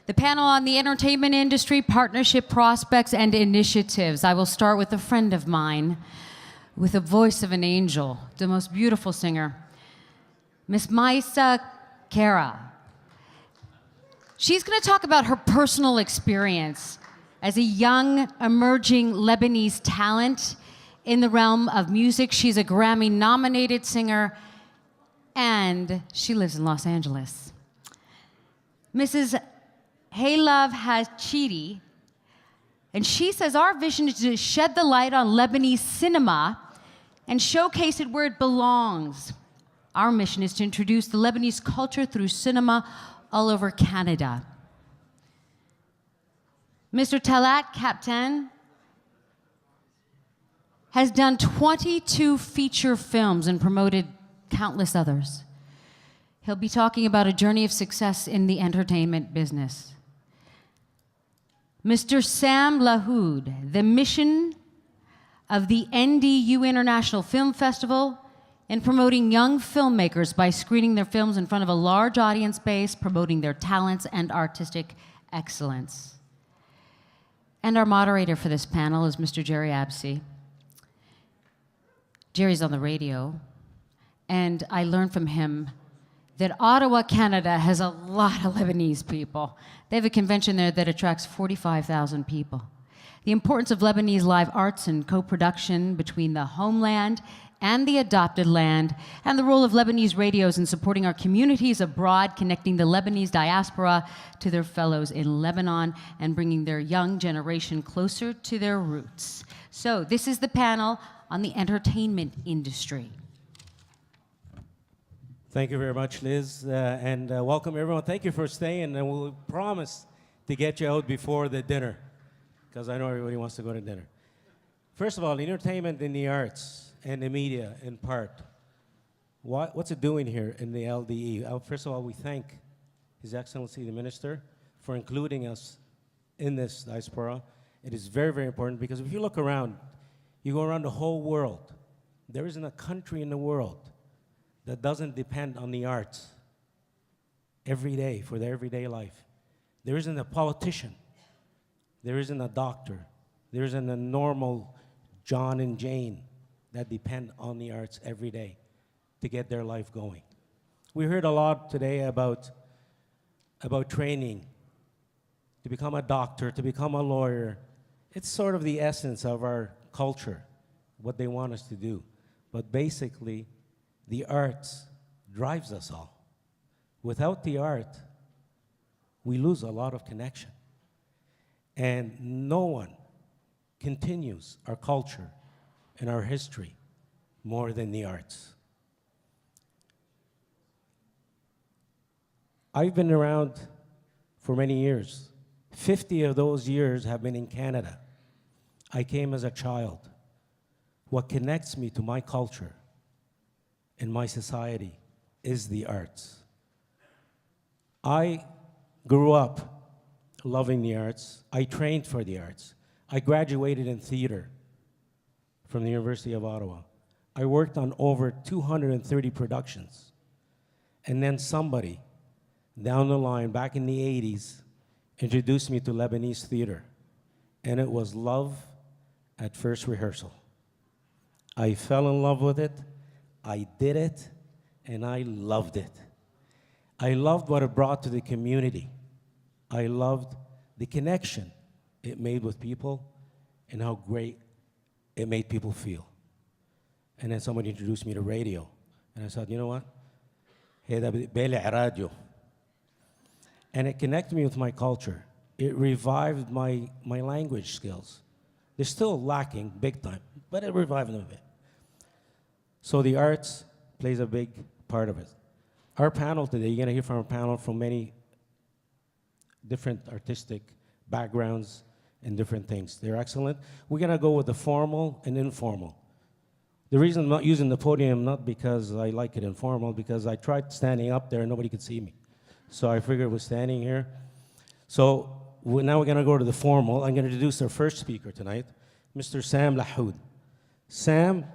The panel on the entertainment industry, partnership prospects, and initiatives. I will start with a friend of mine with the voice of an angel, the most beautiful singer, Miss Maisa Kara. She's going to talk about her personal experience as a young, emerging Lebanese talent in the realm of music. She's a Grammy-nominated singer, and she lives in Los Angeles. Mrs. Hey Love has Chidi, and she says our vision is to shed the light on Lebanese cinema and showcase it where it belongs. Our mission is to introduce the Lebanese culture through cinema all over Canada. Mr. Talat Kaptan has done 22 feature films and promoted countless others. He'll be talking about a journey of success in the entertainment business. Mr. Sam Lahoud, the mission of the NDU International Film Festival in promoting young filmmakers by screening their films in front of a large audience base, promoting their talents and artistic excellence. And our moderator for this panel is Mr. Jerry Absey. Jerry's on the radio, and I learned from him that Ottawa, Canada has a lot of Lebanese people. They have a convention there that attracts 45,000 people. The importance of Lebanese live arts and co-production between the homeland and the adopted land, and the role of Lebanese radios in supporting our communities abroad, connecting the Lebanese diaspora to their fellows in Lebanon and bringing their young generation closer to their roots. So this is the panel on the entertainment industry. Thank you very much, Liz, and welcome everyone. Thank you for staying, and we'll promise to get you out before the dinner, because I know everybody wants to go to dinner. First of all, entertainment in the arts and the media, in part. What's it doing here in the LDE? First of all, we thank His Excellency the Minister for including us in this diaspora. It is very, very important, because if you look around, you go around the whole world, there isn't a country in the world that doesn't depend on the arts every day for their everyday life. There isn't a politician, there isn't a doctor, there isn't a normal John and Jane that depend on the arts every day to get their life going. We heard a lot today about training, to become a doctor, to become a lawyer. It's sort of the essence of our culture, what they want us to do. But basically, the arts drives us all. Without the art, we lose a lot of connection. And no one continues our culture and our history more than the arts. I've been around for many years. 50 of those years have been in Canada. I came as a child. What connects me to my culture in my society is the arts. I grew up loving the arts. I trained for the arts. I graduated in theater from the University of Ottawa. I worked on over 230 productions. And then somebody down the line, back in the 80s, introduced me to Lebanese theater. And it was love at first rehearsal. I fell in love with it. I did it, and I loved it. I loved what it brought to the community. I loved the connection it made with people and how great it made people feel. And then somebody introduced me to radio, and I said, you know what? Radio. And it connected me with my culture. It revived my language skills. They're still lacking big time, but it revived them a bit. So the arts plays a big part of it. Our panel today, you're gonna hear from a panel from many different artistic backgrounds and different things. They're excellent. We're gonna go with the formal and informal. The reason I'm not using the podium, not because I like it informal, because I tried standing up there and nobody could see me. So I figured we're standing here. So now we're gonna go to the formal. I'm gonna introduce our first speaker tonight, Mr. Sam Lahoud. Sam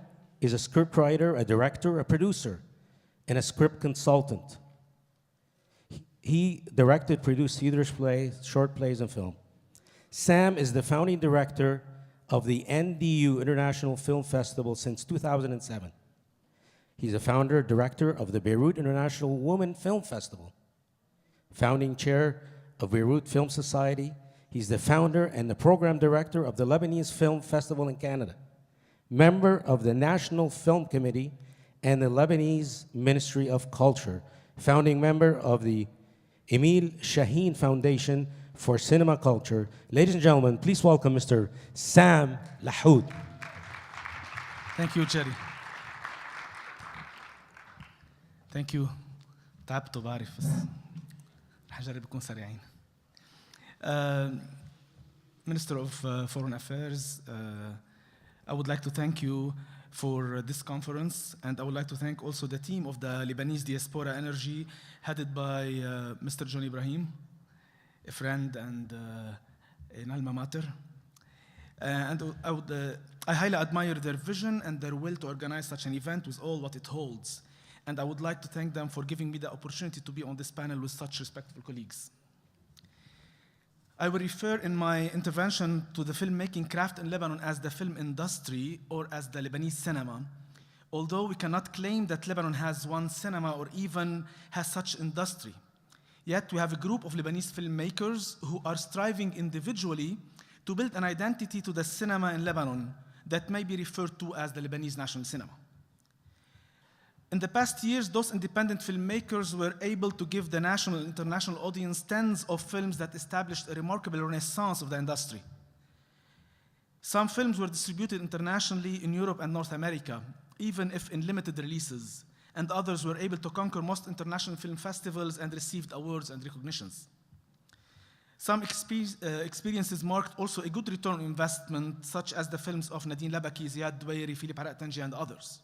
is a scriptwriter, a director, a producer, and a script consultant. He directed, produced theater plays, short plays, and film. Sam is the founding director of the NDU International Film Festival since 2007. He's the founder, director of the Beirut International Women Film Festival, founding chair of Beirut Film Society. He's the founder and the program director of the Lebanese Film Festival in Canada, member of the National Film Committee and the Lebanese Ministry of Culture, founding member of the Emil Shaheen Foundation for Cinema Culture. Ladies and gentlemen, please welcome Mr. Sam Lahoud. Thank you, Jerry. Thank you. تعبت بعرف بس رح أجرب أكون سريعين. Minister of Foreign Affairs, I would like to thank you for this conference, and I would like to thank also the team of the Lebanese Diaspora Energy, headed by Mr. John Ibrahim, a friend and an alma mater. I highly admire their vision and their will to organize such an event with all what it holds. And I would like to thank them for giving me the opportunity to be on this panel with such respectful colleagues. I will refer in my intervention to the filmmaking craft in Lebanon as the film industry or as the Lebanese cinema, although we cannot claim that Lebanon has one cinema or even has such industry. Yet we have a group of Lebanese filmmakers who are striving individually to build an identity to the cinema in Lebanon that may be referred to as the Lebanese national cinema. In the past years, those independent filmmakers were able to give the national and international audience tens of films that established a remarkable renaissance of the industry. Some films were distributed internationally in Europe and North America, even if in limited releases, and others were able to conquer most international film festivals and received awards and recognitions. Some experiences marked also a good return on investment, such as the films of Nadine Labaki, Ziad Douairi, Philippe Haraq Tanji, and others.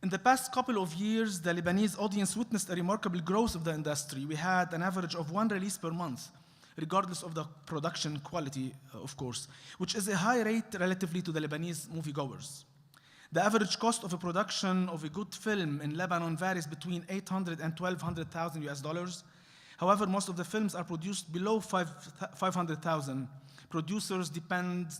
In the past couple of years, the Lebanese audience witnessed a remarkable growth of the industry. We had an average of one release per month, regardless of the production quality, of course, which is a high rate relatively to the Lebanese moviegoers. The average cost of a production of a good film in Lebanon varies between $800,000 and $1,200,000 US. However, most of the films are produced below $500,000. Producers depend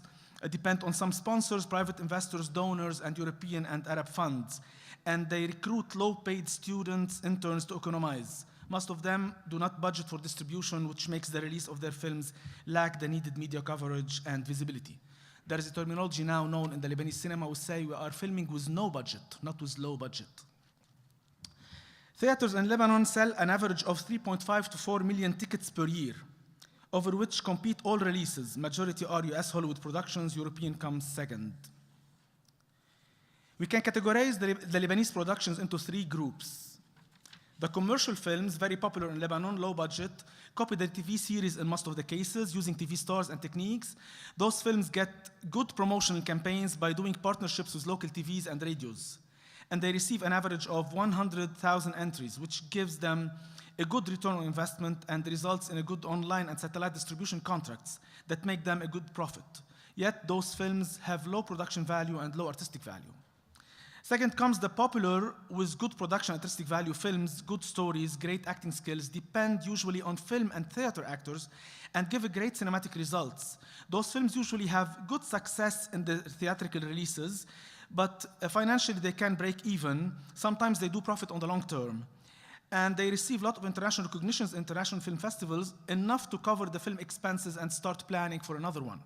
on some sponsors, private investors, donors, and European and Arab funds. And they recruit low-paid students, interns to economize. Most of them do not budget for distribution, which makes the release of their films lack the needed media coverage and visibility. There is a terminology now known in the Lebanese cinema we say we are filming with no budget, not with low budget. Theaters in Lebanon sell an average of 3.5 to 4 million tickets per year, over which compete all releases. Majority are US Hollywood productions, European comes second. We can categorize the Lebanese productions into three groups. The commercial films, very popular in Lebanon, low budget, copy the TV series in most of the cases, using TV stars and techniques. Those films get good promotional campaigns by doing partnerships with local TVs and radios. And they receive an average of 100,000 entries, which gives them a good return on investment and results in a good online and satellite distribution contracts that make them a good profit. Yet those films have low production value and low artistic value. Second comes the popular with good production artistic value films, good stories, great acting skills, depend usually on film and theater actors and give a great cinematic results. Those films usually have good success in the theatrical releases, but financially they can break even. Sometimes they do profit on the long term. And they receive a lot of international recognitions, international film festivals, enough to cover the film expenses and start planning for another one.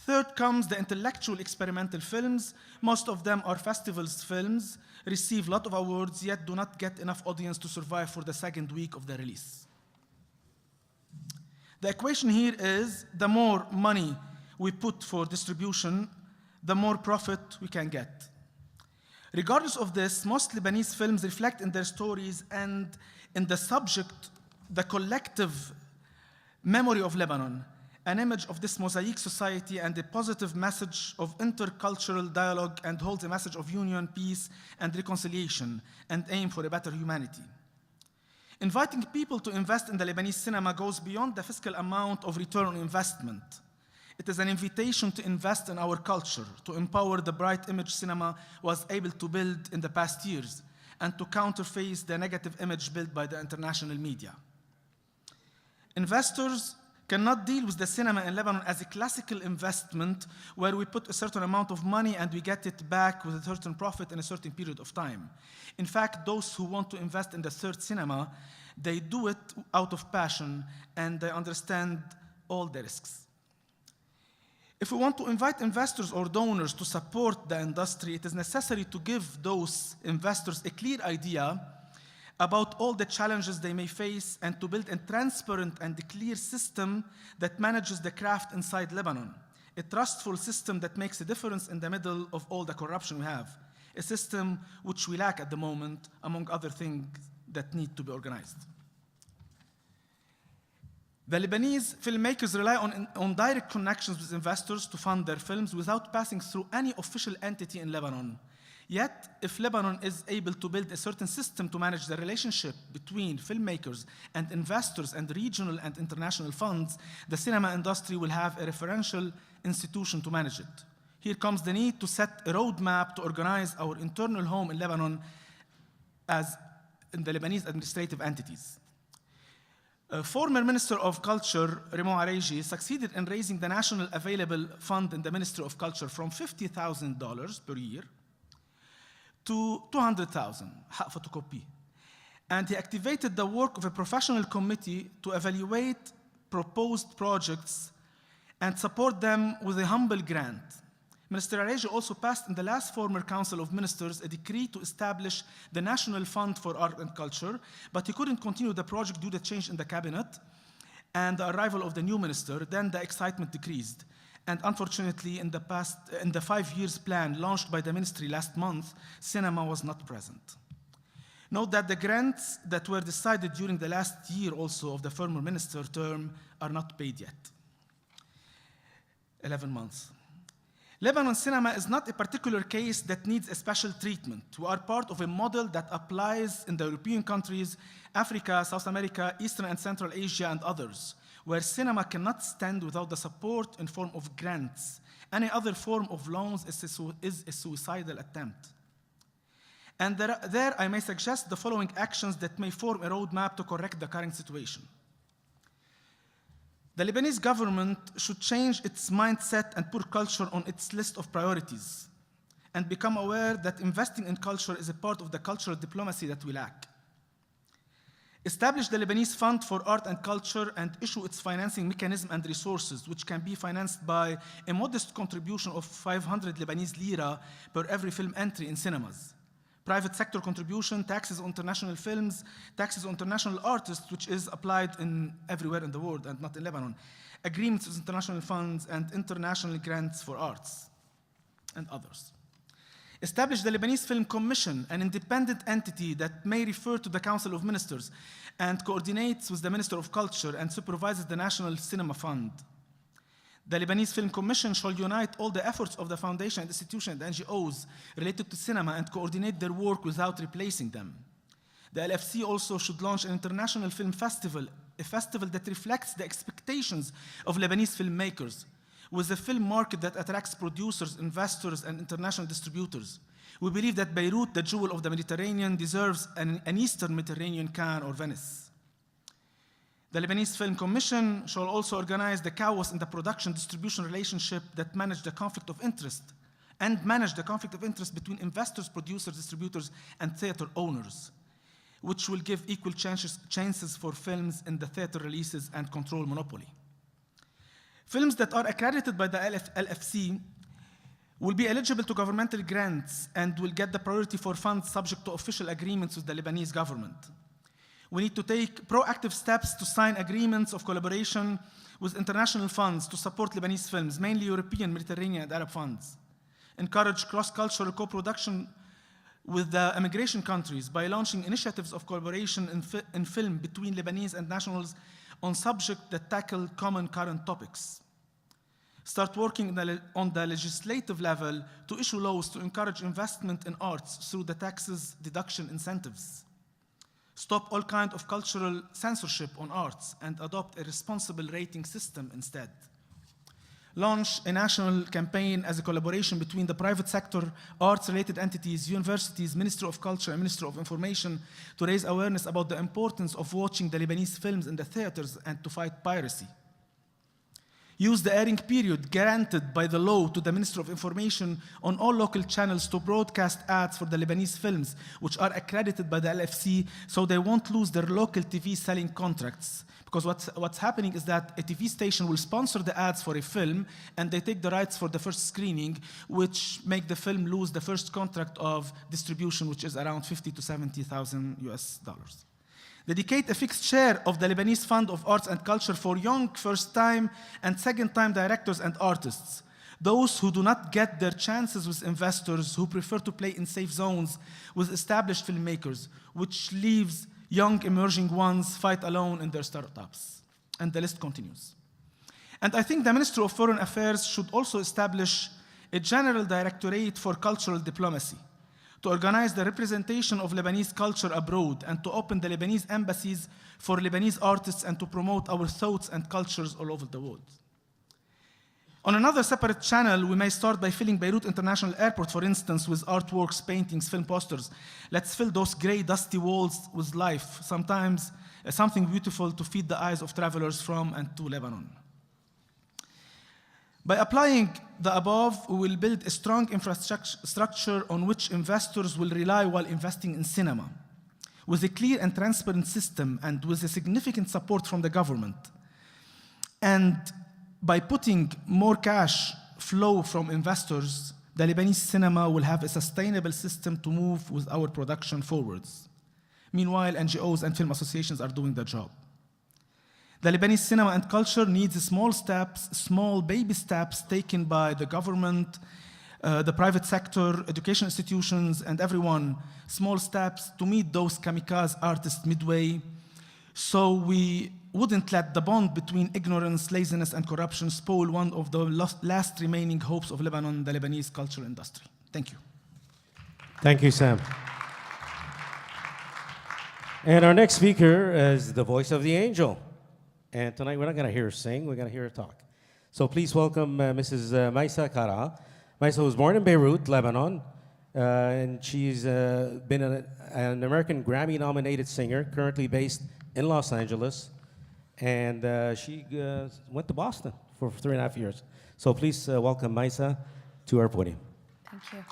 Third comes the intellectual experimental films. Most of them are festivals films, receive a lot of awards, yet do not get enough audience to survive for the second week of the release. The equation here is the more money we put for distribution, the more profit we can get. Regardless of this, most Lebanese films reflect in their stories and in the subject, the collective memory of Lebanon, an image of this mosaic society and a positive message of intercultural dialogue, and holds a message of union, peace, and reconciliation, and aim for a better humanity. Inviting people to invest in the Lebanese cinema goes beyond the fiscal amount of return on investment. It is an invitation to invest in our culture, to empower the bright image cinema was able to build in the past years, and to counterface the negative image built by the international media. Investors cannot deal with the cinema in Lebanon as a classical investment where we put a certain amount of money and we get it back with a certain profit in a certain period of time. In fact, those who want to invest in the third cinema, they do it out of passion and they understand all the risks. If we want to invite investors or donors to support the industry, it is necessary to give those investors a clear idea about all the challenges they may face and to build a transparent and clear system that manages the craft inside Lebanon, a trustful system that makes a difference in the middle of all the corruption we have, a system which we lack at the moment, among other things that need to be organized. The Lebanese filmmakers rely on direct connections with investors to fund their films without passing through any official entity in Lebanon. Yet, if Lebanon is able to build a certain system to manage the relationship between filmmakers and investors and regional and international funds, the cinema industry will have a referential institution to manage it. Here comes the need to set a roadmap to organize our internal home in Lebanon as in the Lebanese administrative entities. Former Minister of Culture, Raymond Areji, succeeded in raising the national available fund in the Ministry of Culture from $50,000 per year to $200,000, photocopy. And he activated the work of a professional committee to evaluate proposed projects and support them with a humble grant. Minister Areji also passed in the last former Council of Ministers a decree to establish the National Fund for Art and Culture, but he couldn't continue the project due to change in the cabinet and the arrival of the new minister. Then the excitement decreased. And unfortunately, in the 5 years plan launched by the ministry last month, cinema was not present. Note that the grants that were decided during the last year also of the former minister term are not paid yet. 11 months. Lebanon cinema is not a particular case that needs a special treatment. We are part of a model that applies in the European countries, Africa, South America, Eastern and Central Asia, and others, where cinema cannot stand without the support in form of grants. Any other form of loans is a suicidal attempt. And there I may suggest the following actions that may form a roadmap to correct the current situation. The Lebanese government should change its mindset and put culture on its list of priorities and become aware that investing in culture is a part of the cultural diplomacy that we lack. Establish the Lebanese Fund for Art and Culture and issue its financing mechanism and resources, which can be financed by a modest contribution of 500 Lebanese lira per every film entry in cinemas. Private sector contribution, taxes on international films, taxes on international artists, which is applied everywhere in the world and not in Lebanon. Agreements with international funds and international grants for arts and others. Establish the Lebanese Film Commission, an independent entity that may refer to the Council of Ministers and coordinates with the Minister of Culture and supervises the National Cinema Fund. The Lebanese Film Commission shall unite all the efforts of the foundation and institutions and NGOs related to cinema and coordinate their work without replacing them. The LFC also should launch an international film festival, a festival that reflects the expectations of Lebanese filmmakers, with a film market that attracts producers, investors, and international distributors. We believe that Beirut, the jewel of the Mediterranean, deserves an Eastern Mediterranean Cannes or Venice. The Lebanese Film Commission shall also organize the chaos in the production-distribution relationship that manage the conflict of interest between investors, producers, distributors, and theater owners, which will give equal chances for films in the theater releases and control monopoly. Films that are accredited by the LFC will be eligible to governmental grants and will get the priority for funds subject to official agreements with the Lebanese government. We need to take proactive steps to sign agreements of collaboration with international funds to support Lebanese films, mainly European, Mediterranean, and Arab funds. Encourage cross-cultural co-production with the immigration countries by launching initiatives of collaboration in film between Lebanese and nationals on subjects that tackle common current topics. Start working on the legislative level to issue laws to encourage investment in arts through the taxes deduction incentives. Stop all kinds of cultural censorship on arts and adopt a responsible rating system instead. launch a national campaign as a collaboration between the private sector, arts-related entities, universities, Ministry of Culture, and Ministry of Information to raise awareness about the importance of watching the Lebanese films in the theaters and to fight piracy. Use the airing period granted by the law to the Ministry of Information on all local channels to broadcast ads for the Lebanese films, which are accredited by the LFC, so they won't lose their local TV selling contracts. Because what's happening is that a TV station will sponsor the ads for a film, and they take the rights for the first screening, which make the film lose the first contract of distribution, which is around 50 to 70,000 US dollars. Dedicate a fixed share of the Lebanese Fund of Arts and Culture for young first-time and second-time directors and artists, those who do not get their chances with investors, who prefer to play in safe zones with established filmmakers, which leaves young emerging ones fight alone in their startups. And the list continues. And I think the Ministry of Foreign Affairs should also establish a general directorate for cultural diplomacy, to organize the representation of Lebanese culture abroad and to open the Lebanese embassies for Lebanese artists and to promote our thoughts and cultures all over the world. On another separate channel, we may start by filling Beirut International Airport, for instance, with artworks, paintings, film posters. Let's fill those gray, dusty walls with life, sometimes something beautiful to feed the eyes of travelers from and to Lebanon. By applying the above, we will build a strong infrastructure on which investors will rely while investing in cinema, with a clear and transparent system and with a significant support from the government. And by putting more cash flow from investors, the Lebanese cinema will have a sustainable system to move with our production forwards. Meanwhile, NGOs and film associations are doing the job. The Lebanese cinema and culture needs small steps, small baby steps taken by the government, the private sector, education institutions, and everyone, small steps to meet those kamikaze artists midway, so we wouldn't let the bond between ignorance, laziness, and corruption spoil one of the last remaining hopes of Lebanon, the Lebanese cultural industry. Thank you. Thank you, Sam. And our next speaker is the voice of the angel. And tonight we're not going to hear her sing, we're going to hear her talk. So please welcome Mrs. Maisa Kara. Maisa was born in Beirut, Lebanon, and she's been an American Grammy-nominated singer, currently based in Los Angeles. And she went to Boston for 3.5 years. So please welcome Maisa to our podium. Thank you.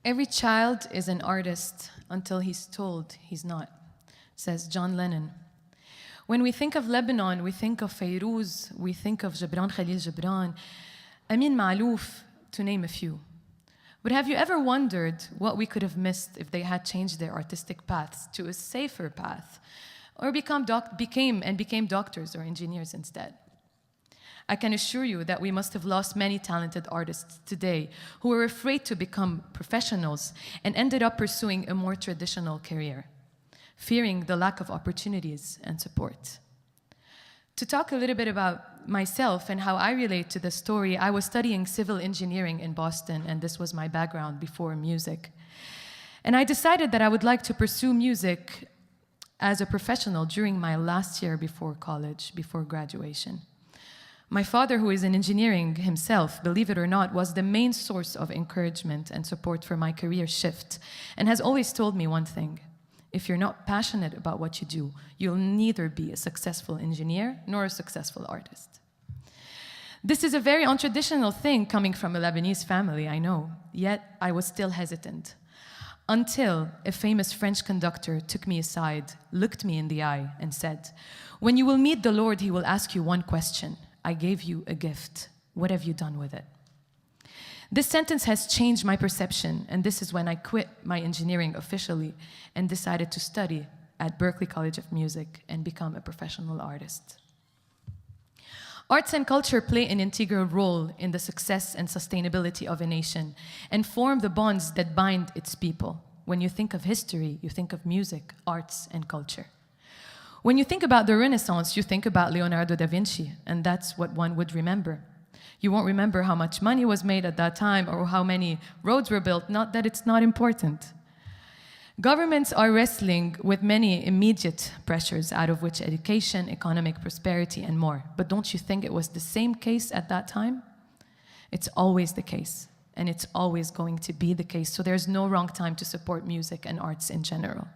Every child is an artist until he's told he's not, says John Lennon. When we think of Lebanon, we think of Fayrouz, we think of Gibran Khalil Gibran, Amin Maalouf, to name a few. But have you ever wondered what we could have missed if they had changed their artistic paths to a safer path, or became doctors or engineers instead? I can assure you that we must have lost many talented artists today who were afraid to become professionals and ended up pursuing a more traditional career, fearing the lack of opportunities and support. To talk a little bit about myself and how I relate to the story, I was studying civil engineering in Boston, and this was my background before music. And I decided that I would like to pursue music as a professional during my last year before college, before graduation. My father, who is in engineering himself, believe it or not, was the main source of encouragement and support for my career shift, and has always told me one thing: if you're not passionate about what you do, you'll neither be a successful engineer nor a successful artist. This is a very untraditional thing coming from a Lebanese family, I know, yet I was still hesitant. Until a famous French conductor took me aside, looked me in the eye, and said, "When you will meet the Lord, he will ask you one question. I gave you a gift. What have you done with it?" This sentence has changed my perception, and this is when I quit my engineering officially and decided to study at Berklee College of Music and become a professional artist. Arts and culture play an integral role in the success and sustainability of a nation and form the bonds that bind its people. When you think of history, you think of music, arts, and culture. When you think about the Renaissance, you think about Leonardo da Vinci, and that's what one would remember. You won't remember how much money was made at that time or how many roads were built, not that it's not important. Governments are wrestling with many immediate pressures, out of which education, economic prosperity, and more. But don't you think it was the same case at that time? It's always the case, and it's always going to be the case. So there's no wrong time to support music and arts in general.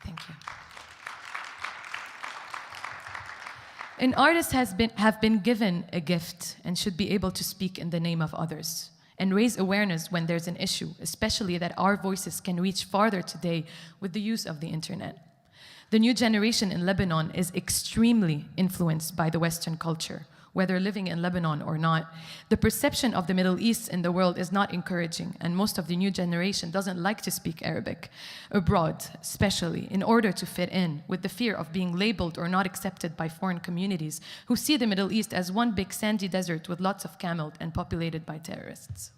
Thank you. An artist have been given a gift and should be able to speak in the name of others and raise awareness when there's an issue, especially that our voices can reach farther today with the use of the internet. The new generation in Lebanon is extremely influenced by the Western culture, whether living in Lebanon or not. The perception of the Middle East in the world is not encouraging, and most of the new generation doesn't like to speak Arabic, abroad especially, in order to fit in, with the fear of being labeled or not accepted by foreign communities who see the Middle East as one big sandy desert with lots of camels and populated by terrorists.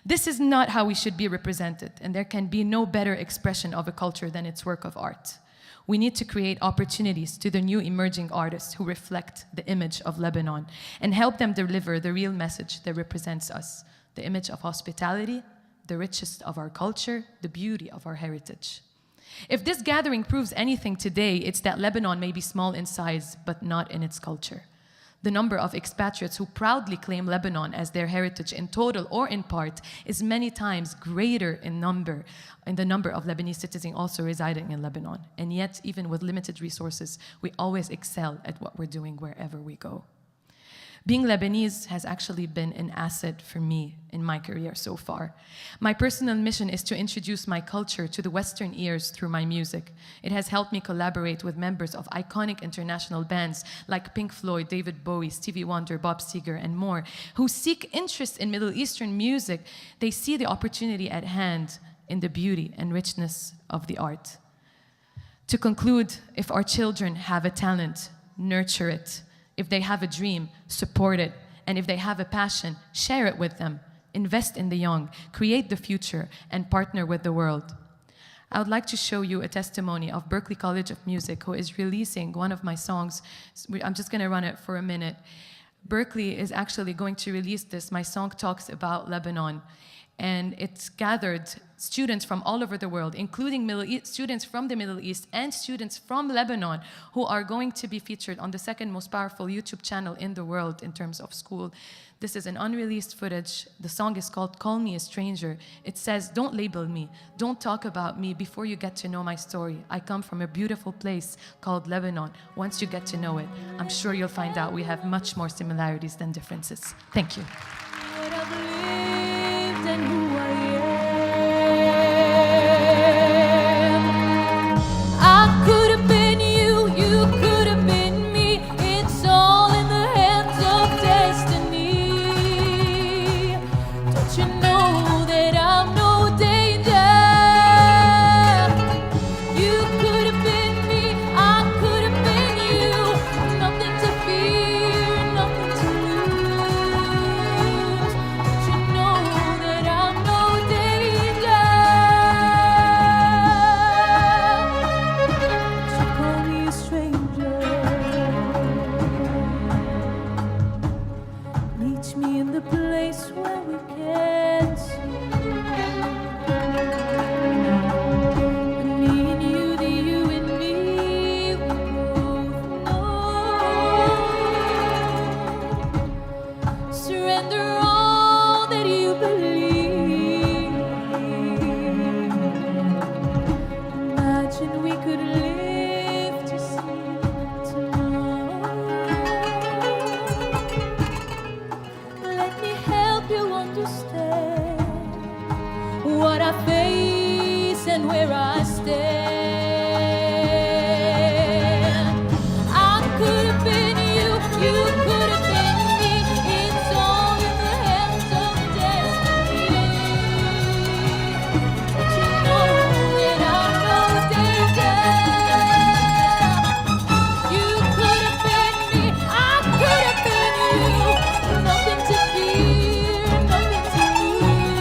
This is not how we should be represented, and there can be no better expression of a culture than its work of art. We need to create opportunities to the new emerging artists who reflect the image of Lebanon and help them deliver the real message that represents us, the image of hospitality, the richest of our culture, the beauty of our heritage. If this gathering proves anything today, it's that Lebanon may be small in size, but not in its culture. The number of expatriates who proudly claim Lebanon as their heritage in total or in part is many times greater in the number of Lebanese citizens also residing in Lebanon. And yet, even with limited resources, we always excel at what we're doing wherever we go. Being Lebanese has actually been an asset for me in my career so far. My personal mission is to introduce my culture to the Western ears through my music. It has helped me collaborate with members of iconic international bands like Pink Floyd, David Bowie, Stevie Wonder, Bob Seger, and more, who seek interest in Middle Eastern music. They see the opportunity at hand in the beauty and richness of the art. To conclude, if our children have a talent, nurture it. If they have a dream, support it. And if they have a passion, share it with them. Invest in the young, create the future, and partner with the world. I would like to show you a testimony of Berklee College of Music, who is releasing one of my songs. I'm just going to run it for a minute. Berklee is actually going to release this. My song talks about Lebanon. And it's gathered students from all over the world, including students from the Middle East and students from Lebanon, who are going to be featured on the second most powerful YouTube channel in the world in terms of school. This is an unreleased footage. The song is called Call Me a Stranger. It says, don't label me, don't talk about me before you get to know my story. I come from a beautiful place called Lebanon. Once you get to know it, I'm sure you'll find out we have much more similarities than differences. Thank you. And who I am. I could have been you, you could have been me. It's all in the hands of destiny. Don't you know that I'm no danger? You could have been me, I could have been you. Nothing to fear, nothing to lose. Don't you know that I'm no danger? So call me a stranger. Meet me in the place where we can't see. Me and you, the you and me, we both know. Surrender all that you believe. Imagine we could live to see tomorrow. Let me help you understand what I face and where I stand. I could have been you, you could have been me. It's all in the hands of destiny. Don't you know that I'm no danger? You could have been me, I could have been you. Nothing to fear, nothing to lose.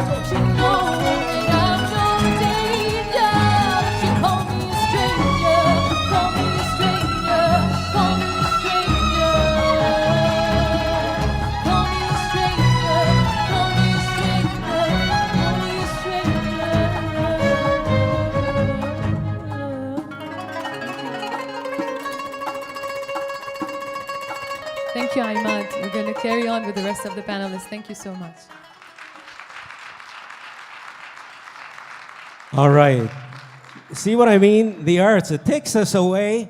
Don't you know that I'm no danger? carry on with the rest of the panelists. Thank you so much. All right. See what I mean? The arts, it takes us away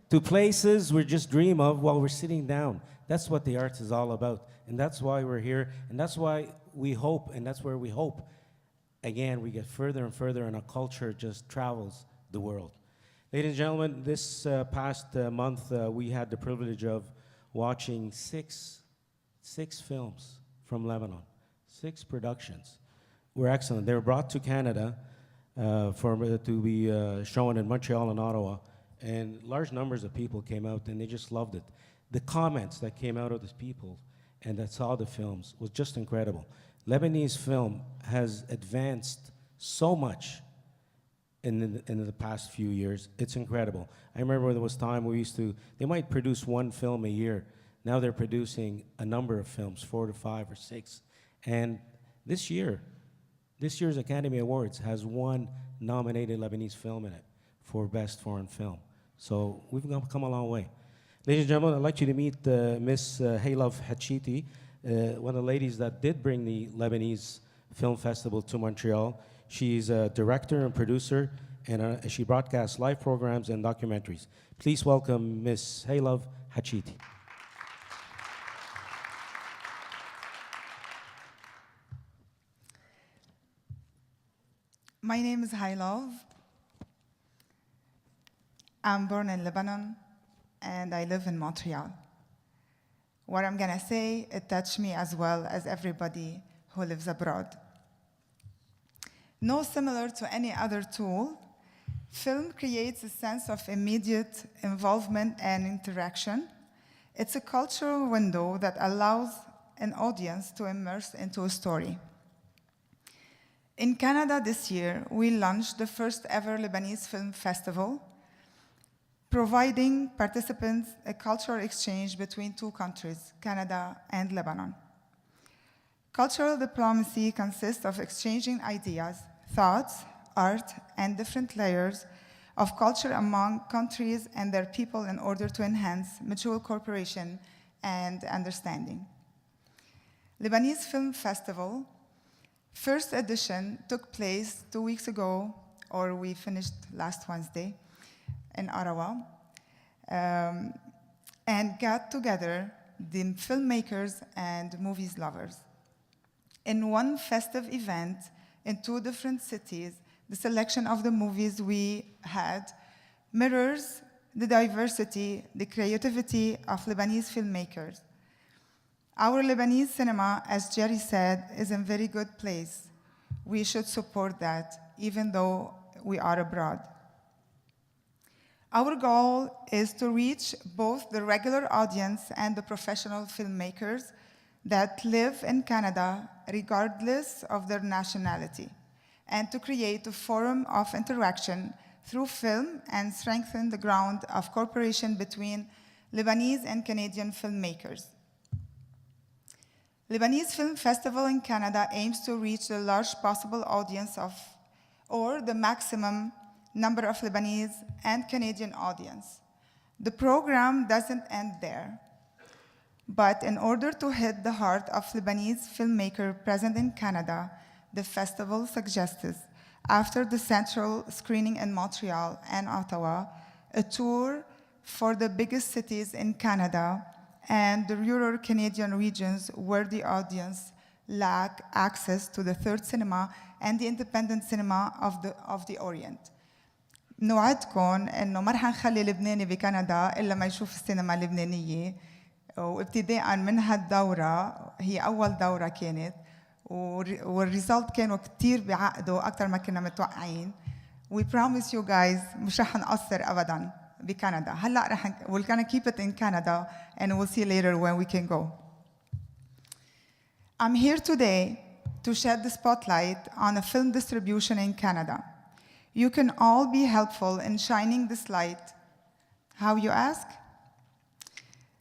to places we just dream of while we're sitting down. That's what the arts is all about. And that's why we're here. And that's why we hope, and that's where we hope, again, we get further and further, and our culture just travels the world. Ladies and gentlemen, this past month, we had the privilege of watching six films from Lebanon, 6 productions. Were excellent. They were brought to Canada to be shown in Montreal and Ottawa, and large numbers of people came out, and they just loved it. The comments that came out of these people and that saw the films was just incredible. Lebanese film has advanced so much in the past few years. It's incredible. I remember there was time they might produce 1 film a year. Now they're producing a number of films, 4 to 5 or 6. And this year's Academy Awards has 1 nominated Lebanese film in it for Best Foreign Film. So we've come a long way. Ladies and gentlemen, I'd like you to meet Miss Haylov Hachiti, one of the ladies that did bring the Lebanese Film Festival to Montreal. She's a director and producer, and she broadcasts live programs and documentaries. Please welcome Miss Haylov Hachiti. My name is Haylov. I'm born in Lebanon, and I live in Montreal. What I'm gonna say, it touched me as well as everybody who lives abroad. No similar to any other tool, film creates a sense of immediate involvement and interaction. It's a cultural window that allows an audience to immerse into a story. In Canada this year, we launched the first ever Lebanese Film Festival, providing participants a cultural exchange between 2 countries, Canada and Lebanon. Cultural diplomacy consists of exchanging ideas, thoughts, art, and different layers of culture among countries and their people in order to enhance mutual cooperation and understanding. Lebanese Film Festival first edition took place 2 weeks ago, or we finished last Wednesday in Ottawa, and got together the filmmakers and movies lovers. In one festive event in 2 different cities, the selection of the movies we had mirrors the diversity, the creativity of Lebanese filmmakers. Our Lebanese cinema, as Jerry said, is in very good place. We should support that, even though we are abroad. Our goal is to reach both the regular audience and the professional filmmakers that live in Canada, regardless of their nationality, and to create a forum of interaction through film and strengthen the ground of cooperation between Lebanese and Canadian filmmakers. Lebanese Film Festival in Canada aims to reach the largest possible audience or the maximum number of Lebanese and Canadian audience. The program doesn't end there, but in order to hit the heart of Lebanese filmmakers present in Canada, the festival suggests, after the central screening in Montreal and Ottawa, a tour for the biggest cities in Canada and the rural Canadian regions where the audience lack access to the third cinema and the independent cinema of the Orient. نوعدكم إنه ما رح نخلي لبناني بكندا إلا ما يشوف السينما اللبنانية، وابتداء من هالدورة هي أول دورة كانت، والريزلت كانوا كتير بعقده أكتر ما كنا متوقعين. We promise you guys مش رح نقصر أبداً بكندا. هلا we're gonna keep it in Canada and we'll see later when we can go. I'm here today to shed the spotlight on a film distribution in Canada. You can all be helpful in shining this light. How, you ask?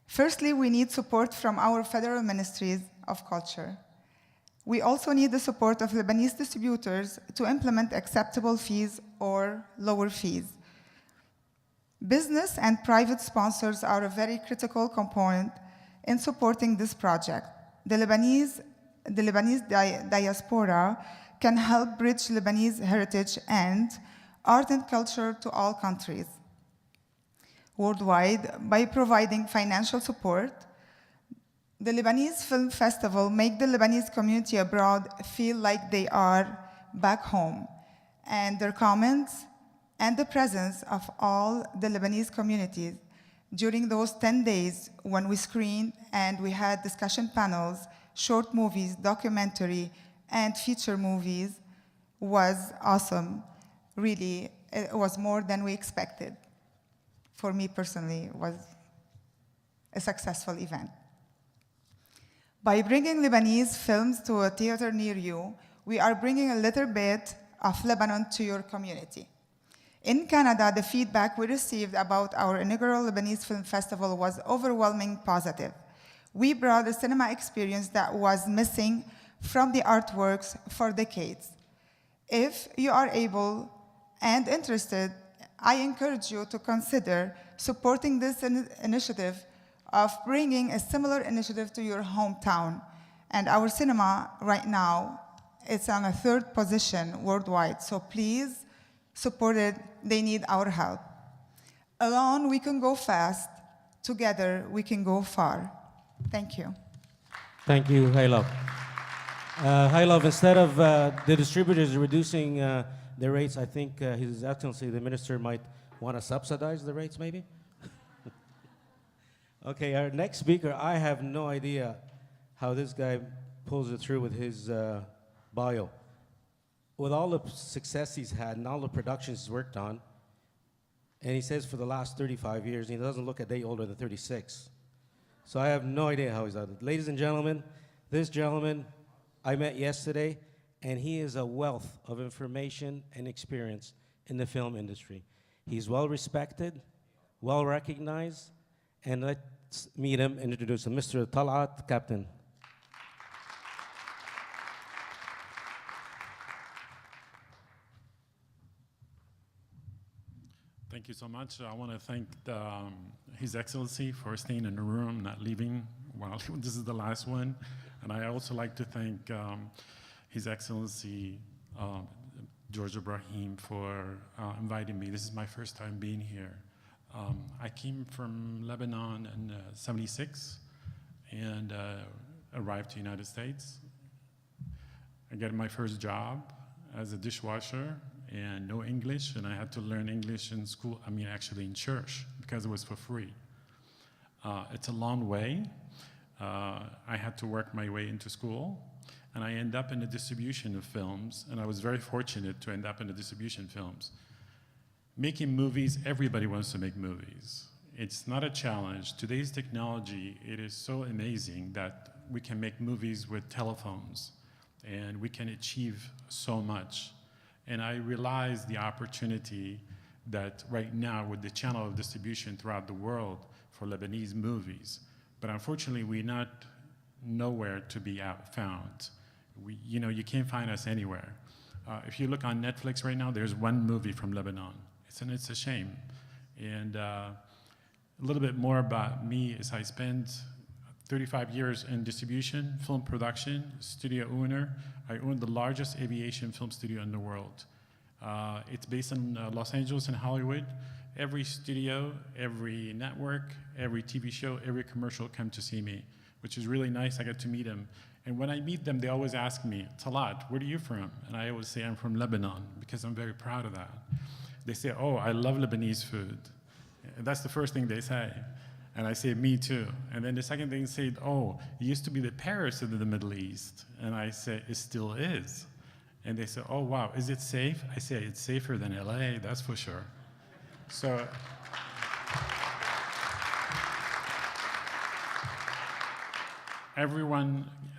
Firstly, we need support from our federal ministries of culture. We also need the support of Lebanese distributors to implement acceptable fees or lower fees. Business and private sponsors are a very critical component in supporting this project. The Lebanese diaspora can help bridge Lebanese heritage and art and culture to all countries worldwide by providing financial support. The Lebanese Film Festival make the Lebanese community abroad feel like they are back home, and their comments and the presence of all the Lebanese communities during those 10 days when we screened and we had discussion panels, short movies, documentary, and feature movies was awesome. Really, it was more than we expected. For me personally, it was a successful event. By bringing Lebanese films to a theater near you, we are bringing a little bit of Lebanon to your community. In Canada, the feedback we received about our inaugural Lebanese Film Festival was overwhelmingly positive. We brought a cinema experience that was missing from the artworks for decades. If you are able and interested, I encourage you to consider supporting this initiative of bringing a similar initiative to your hometown. And our cinema right now, it's on a 3rd position worldwide, so please support it. They need our help. Alone, we can go fast. Together, we can go far. Thank you. Thank you, Hailov. Hailov, instead of the distributors reducing their rates, I think His Excellency, the Minister, might want to subsidize the rates, maybe? Okay, our next speaker, I have no idea how this guy pulls it through with his bio. With all the success he's had and all the productions he's worked on, and he says for the last 35 years, he doesn't look a day older than 36. So I have no idea how he's done it. Ladies and gentlemen, this gentleman I met yesterday, and he is a wealth of information and experience in the film industry. He's well respected, well recognized, and let's meet him and introduce him. Mr. Talat, Captain. Thank you so much. I want to thank His Excellency for staying in the room, not leaving while this is the last one. And I also like to thank His Excellency George Ibrahim for inviting me. This is my first time being here. I came from Lebanon in '76 and arrived to the United States. I got my first job as a dishwasher and no English, and I had to learn English in school, actually in church, because it was for free. It's a long way. I had to work my way into school, and I ended up in the distribution of films, and I was very fortunate to end up in the distribution films. Making movies, everybody wants to make movies. It's not a challenge. Today's technology, it is so amazing that we can make movies with telephones, and we can achieve so much. And I realize the opportunity that right now with the channel of distribution throughout the world for Lebanese movies, but unfortunately we're not nowhere to be found. You can't find us anywhere. If you look on Netflix right now, there's one movie from Lebanon. It's a shame. And a little bit more about me is I spent 35 years in distribution, film production, studio owner. I own the largest aviation film studio in the world. It's based in Los Angeles and Hollywood. Every studio, every network, every TV show, every commercial come to see me, which is really nice. I get to meet them. And when I meet them, they always ask me, Talat, where are you from? And I always say I'm from Lebanon, because I'm very proud of that. They say, oh, I love Lebanese food. And that's the first thing they say. And I say, me too. And then the second thing they say, oh, it used to be the Paris of the Middle East. And I say, it still is. And they say, oh, wow, is it safe? I say, it's safer than LA, that's for sure. So,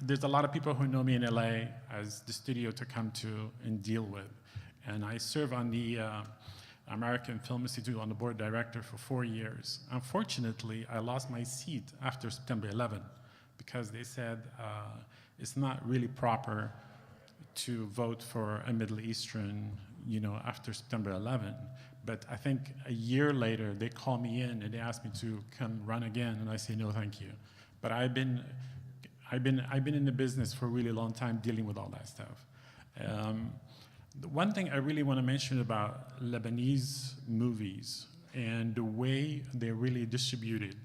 there's a lot of people who know me in LA as the studio to come to and deal with. And I serve on the American Film Institute on the board director for 4 years. Unfortunately, I lost my seat after September 11 because they said it's not really proper to vote for a Middle Eastern, after September 11. But I think a year later, they called me in and they asked me to come run again, and I say, no, thank you. But I've been in the business for a really long time dealing with all that stuff. The one thing I really want to mention about Lebanese movies and the way they're really distributed,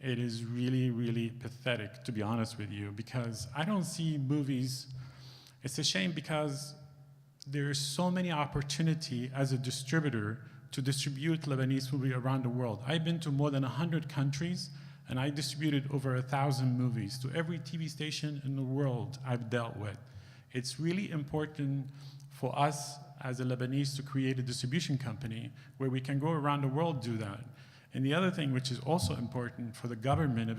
it is really, really pathetic, to be honest with you, because I don't see movies. It's a shame because there's so many opportunity as a distributor to distribute Lebanese movie around the world. I've been to more than 100 countries, and I distributed over 1,000 movies to every TV station in the world I've dealt with. It's really important for us as a Lebanese to create a distribution company where we can go around the world do that. And the other thing which is also important for the government of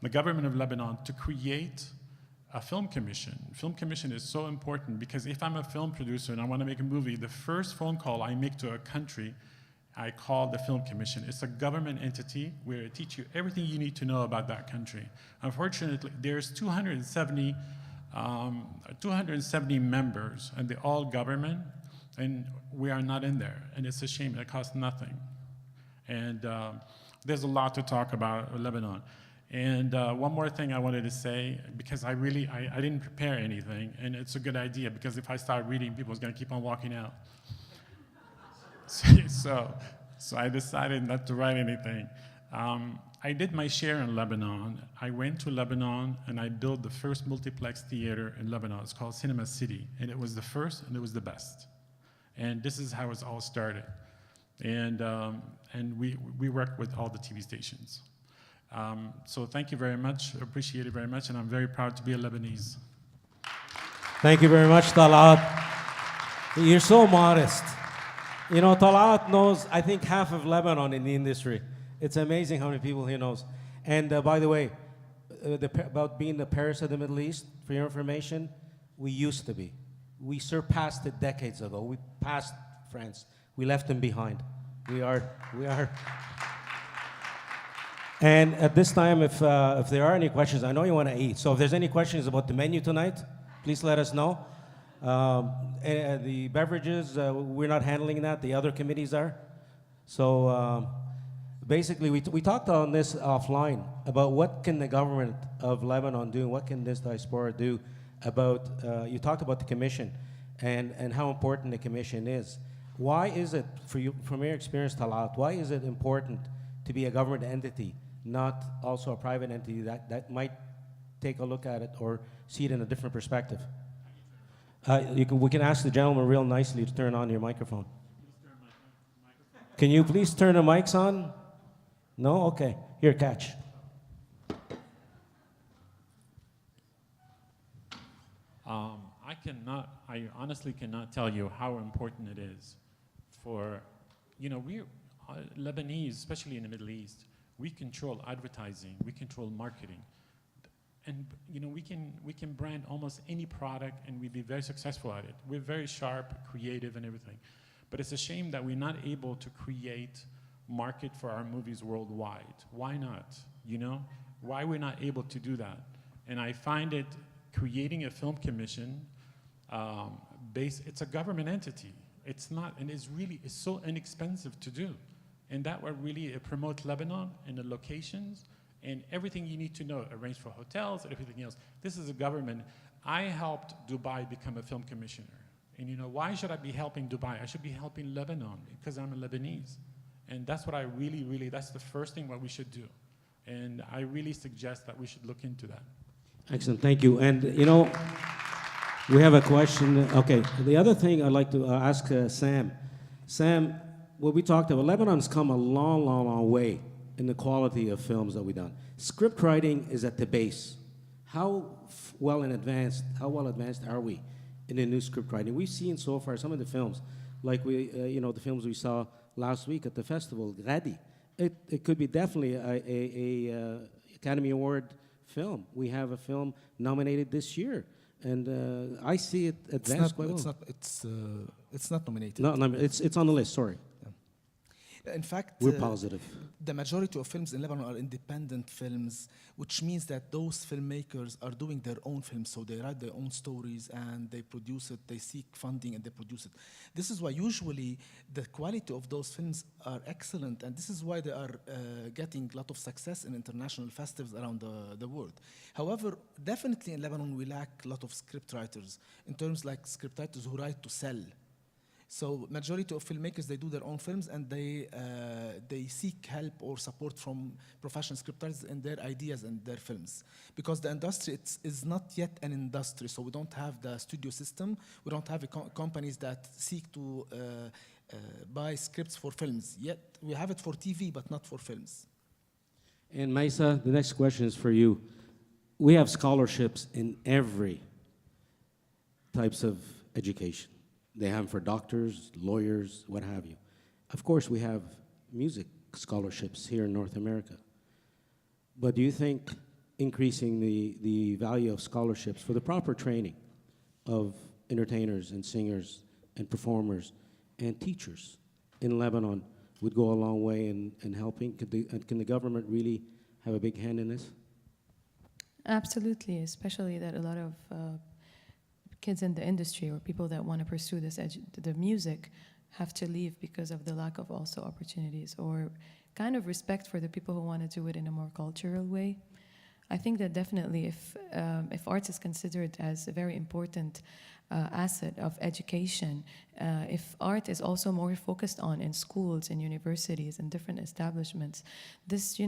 the government of Lebanon to create a film commission. Film commission is so important because if I'm a film producer and I want to make a movie, the first phone call I make to a country, I call the film commission. It's a government entity where it teaches you everything you need to know about that country. Unfortunately, there's 270 members, and they're all government, and we are not in there. And it's a shame. It costs nothing. And there's a lot to talk about Lebanon. And one more thing I wanted to say, because I didn't prepare anything, and it's a good idea, because if I start reading, people's going to keep on walking out. So I decided not to write anything. I did my share in Lebanon. I went to Lebanon, and I built the first multiplex theater in Lebanon. It's called Cinema City, and it was the first, and it was the best. And this is how it all started. And we worked with all the TV stations. So thank you very much, appreciate it very much, and I'm very proud to be a Lebanese. Thank you very much, Talat. You're so modest. You know, Talat knows, I think, half of Lebanon in the industry. It's amazing how many people he knows. And by the way, about being the Paris of the Middle East, for your information, we used to be. We surpassed it decades ago. We passed France. We left them behind. We are. And at this time, if there are any questions, I know you want to eat. So if there's any questions about the menu tonight, please let us know. The beverages, we're not handling that. The other committees are. So basically, we talked on this offline about what can the government of Lebanon do, what can this diaspora do about, you talked about the commission and how important the commission is. Why is it, for you, from your experience, Talat, why is it important to be a government entity, not also a private entity that might take a look at it or see it in a different perspective? We can ask the gentleman real nicely to turn on your microphone. Can you please turn the mics on? No? Okay. Here, catch. I honestly cannot tell you how important it is for, you know, Lebanese, especially in the Middle East, we control advertising, we control marketing. And you know, we can brand almost any product and we'd be very successful at it. We're very sharp, creative and everything. But it's a shame that we're not able to create market for our movies worldwide. Why not? You know? Why we're not able to do that? And I find it creating a film commission it's a government entity. It's not, and it's so inexpensive to do. And that will really promote Lebanon and the locations and everything you need to know, arrange for hotels and everything else. This is a government. I helped Dubai become a film commissioner. And you know, why should I be helping Dubai? I should be helping Lebanon because I'm a Lebanese. And that's what I really, that's the first thing what we should do. And I really suggest that we should look into that. Excellent, thank you. And you know, we have a question. Okay, the other thing I'd like to ask Sam. Sam, what we talked about, Lebanon's come a long way in the quality of films that we've done. Script writing is at the base. How well advanced are we in the new script writing? We've seen so far some of the films, like the films we saw last week at the festival, Ghadi. It could be definitely a Academy Award film. We have a film nominated this year, and I see it advanced quite well. It's not nominated. No, it's on the list. Sorry. In fact, We're positive. the majority of films in Lebanon are independent films, which means that those filmmakers are doing their own films. So they write their own stories and they produce it, they seek funding and they produce it. This is why usually the quality of those films are excellent, and this is why they are getting a lot of success in international festivals around the world. However, definitely in Lebanon we lack a lot of script writers, in terms like script writers who write to sell. So majority of filmmakers, they do their own films and they seek help or support from professional scriptwriters in their ideas and their films. Because the industry is not yet an industry, so we don't have the studio system, we don't have companies that seek to buy scripts for films. Yet we have it for TV, but not for films. And Maisa, the next question is for you. We have scholarships in every types of education. They have them for doctors, lawyers, what have you. Of course, we have music scholarships here in North America. But do you think increasing the value of scholarships for the proper training of entertainers and singers and performers and teachers in Lebanon would go a long way in helping? Can the government really have a big hand in this? Absolutely, especially that a lot of kids in the industry or people that want to pursue the music have to leave because of the lack of also opportunities or kind of respect for the people who want to do it in a more cultural way. I think that definitely if arts is considered as a very important asset of education, if art is also more focused on in schools and universities and different establishments, this,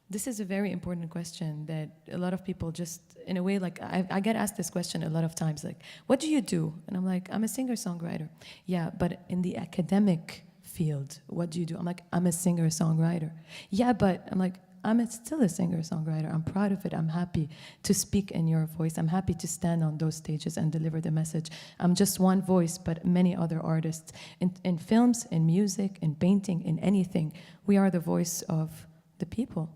this is a very important question that a lot of people just, in a way, like, I get asked this question a lot of times, like, what do you do? And I'm like, I'm a singer-songwriter. Yeah, but in the academic field, what do you do? I'm like, I'm a singer-songwriter. Yeah, but I'm like, I'm still a singer-songwriter. I'm proud of it. I'm happy to speak in your voice. I'm happy to stand on those stages and deliver the message. I'm just one voice, but many other artists. In films, in music, in painting, in anything, we are the voice of the people.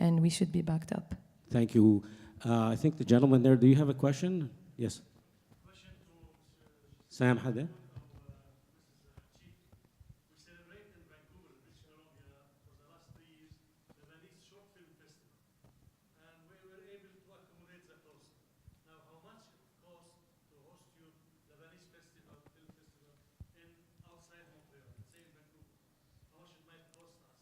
And we should be backed up. Thank you. I think the gentleman there, do you have a question? Yes. Question to Sam Hade. We celebrate in Vancouver, British Columbia, for the last 3 years, the Lebanese Short Film Festival. And we were able to accommodate the cost. Now, how much it costs to host your Lebanese festival, film festival, in outside Montreal, say in Vancouver? How much it might cost us?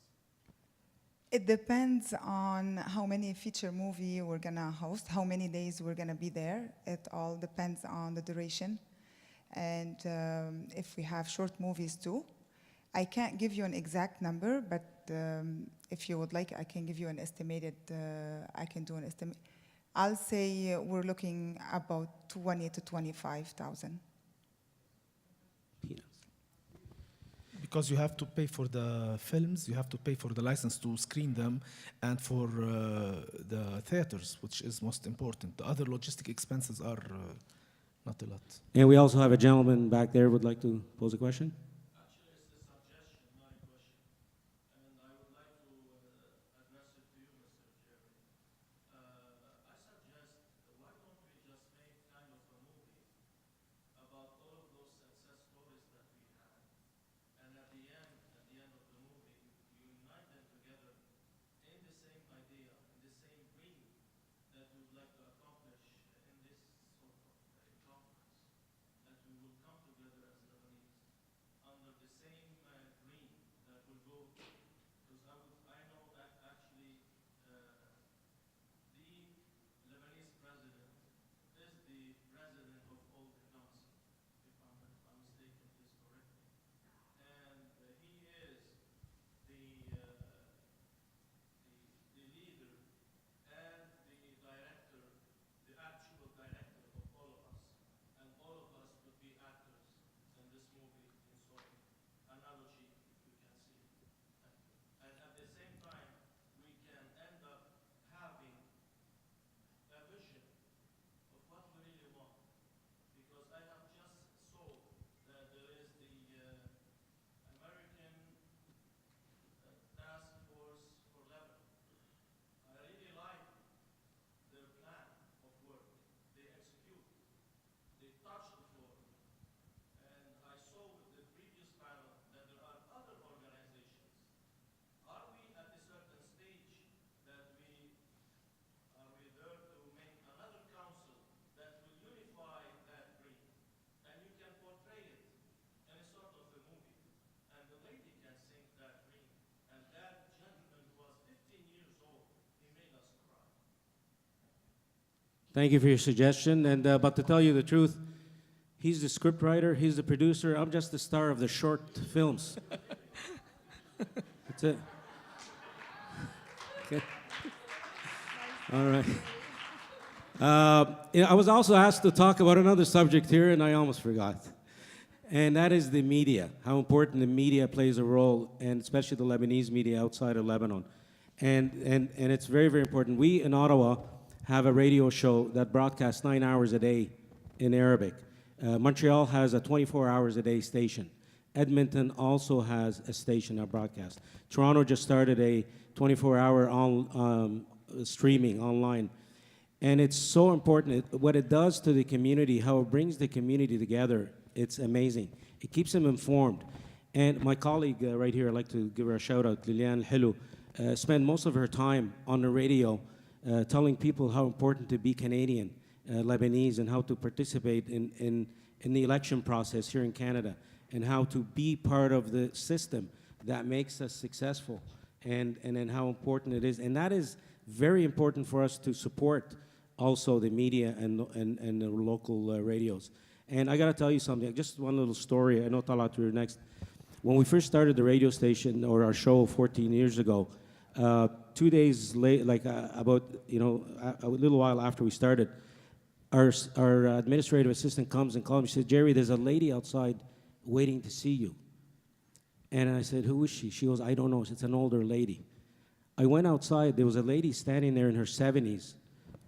It depends on how many feature movie we're gonna host, how many days we're gonna be there. It all depends on the duration. And if we have short movies too. I can't give you an exact number, but if you would like, I can give you an estimated, I can do an estimate. I'll say we're looking about 20 to 25,000. Because you have to pay for the films, you have to pay for the license to screen them, and for the theaters, which is most important. The other logistic expenses are not a lot. And we also have a gentleman back there who would like to pose a question. Actually, it's a suggestion, not a question. And I would like to address it to you, Mr. Jerry. I suggest, why don't we just make kind of a movie about all of those success stories that we had, and at the end of the movie, you unite them together in the same idea, in the same dream that we would like to accomplish in this sort of conference, that we will come together as Lebanese Thank you for your suggestion. And but to tell you the truth, he's the script writer, he's the producer. I'm just the star of the short films. That's it. Okay. All right. I was also asked to talk about another subject here, and I almost forgot. And that is the media, how important the media plays a role, and especially the Lebanese media outside of Lebanon. And it's very, very important. We in Ottawa have a radio show that broadcasts 9 hours a day in Arabic. Montreal has a 24 hours a day station. Edmonton also has a station that broadcasts. Toronto just started a 24-hour streaming online. And it's so important, what it does to the community, how it brings the community together, it's amazing. It keeps them informed. And my colleague right here, I'd like to give her a shout out, Liliane Helou, spent most of her time on the radio telling people how important to be Canadian, Lebanese, and how to participate in the election process here in Canada, and how to be part of the system that makes us successful, and then how important it is. And that is very important for us to support also the media and the local radios. And I got to tell you something, just one little story. I know Talat, you're next. When we first started the radio station, or our show 14 years ago, 2 days late, about, a little while after we started, our administrative assistant comes and calls me. She said, Jerry, there's a lady outside waiting to see you. And I said, who is she? She goes, I don't know. It's an older lady. I went outside. There was a lady standing there in her 70s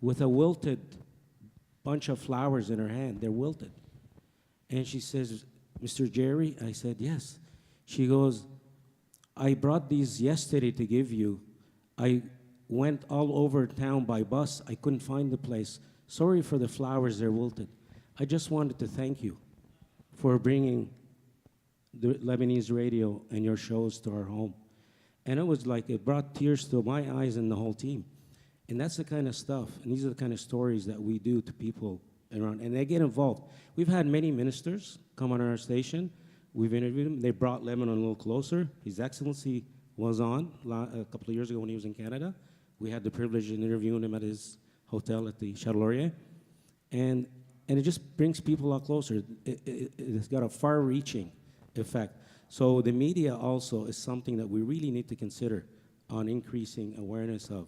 with a wilted bunch of flowers in her hand. They're wilted. And she says, Mr. Jerry? I said, yes. She goes, I brought these yesterday to give you. I went all over town by bus. I couldn't find the place. Sorry for the flowers, they're wilted. I just wanted to thank you for bringing the Lebanese radio and your shows to our home. And it was like, it brought tears to my eyes and the whole team. And that's the kind of stuff, and these are the kind of stories that we do to people around, and they get involved. We've had many ministers come on our station. We've interviewed them. They brought Lebanon a little closer. His Excellency was on a couple of years ago when he was in Canada. We had the privilege of interviewing him at his hotel at the Chateau Laurier. And it just brings people a lot closer. It's got a far-reaching effect. So the media also is something that we really need to consider on increasing awareness of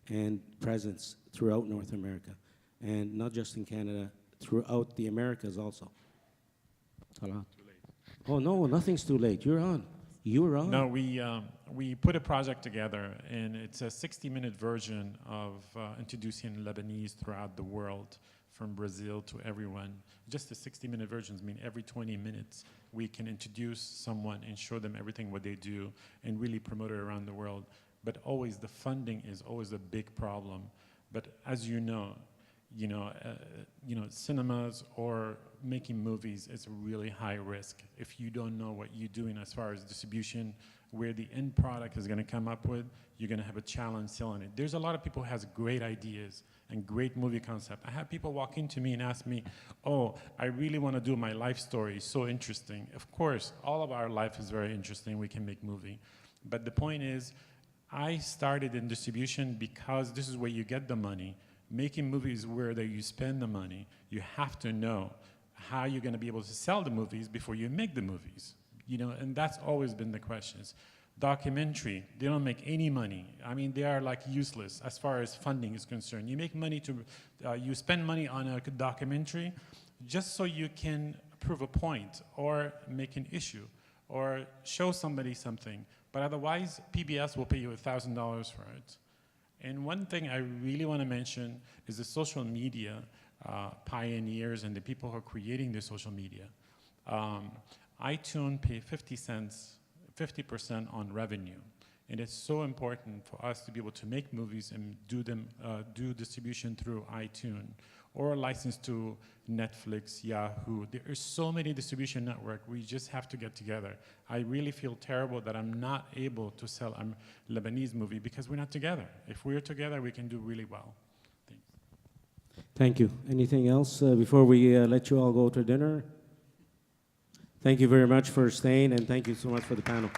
and presence throughout North America, and not just in Canada, throughout the Americas also. Salah. Too late. Oh no, nothing's too late. You're on. You're on. No, we put a project together, and it's a 60-minute version of introducing Lebanese throughout the world, from Brazil to everyone. Just the 60-minute versions mean every 20 minutes we can introduce someone and show them everything what they do and really promote it around the world. But always the funding is always a big problem. But as you know, cinemas or making movies is a really high risk. If you don't know what you're doing as far as distribution, where the end product is going to come up with, you're going to have a challenge selling it. There's a lot of people who has great ideas and great movie concept. I have people walk into me and ask me, oh, I really want to do my life story. It's so interesting. Of course, all of our life is very interesting. We can make movie. But the point is, I started in distribution because this is where you get the money. Making movies where you spend the money, you have to know how you're going to be able to sell the movies before you make the movies. And that's always been the questions. Documentary, they don't make any money. I mean, they are like useless as far as funding is concerned. You make money you spend money on a documentary just so you can prove a point or make an issue or show somebody something. But otherwise, PBS will pay you $1,000 for it. And one thing I really want to mention is the social media pioneers and the people who are creating the social media. iTunes pay 50% on revenue. And it's so important for us to be able to make movies and do distribution through iTunes or license to Netflix, Yahoo. There are so many distribution networks. We just have to get together. I really feel terrible that I'm not able to sell a Lebanese movie because we're not together. If we're together, we can do really well. Thanks. Thank you. Anything else before we let you all go to dinner? Thank you very much for staying, and thank you so much for the panel.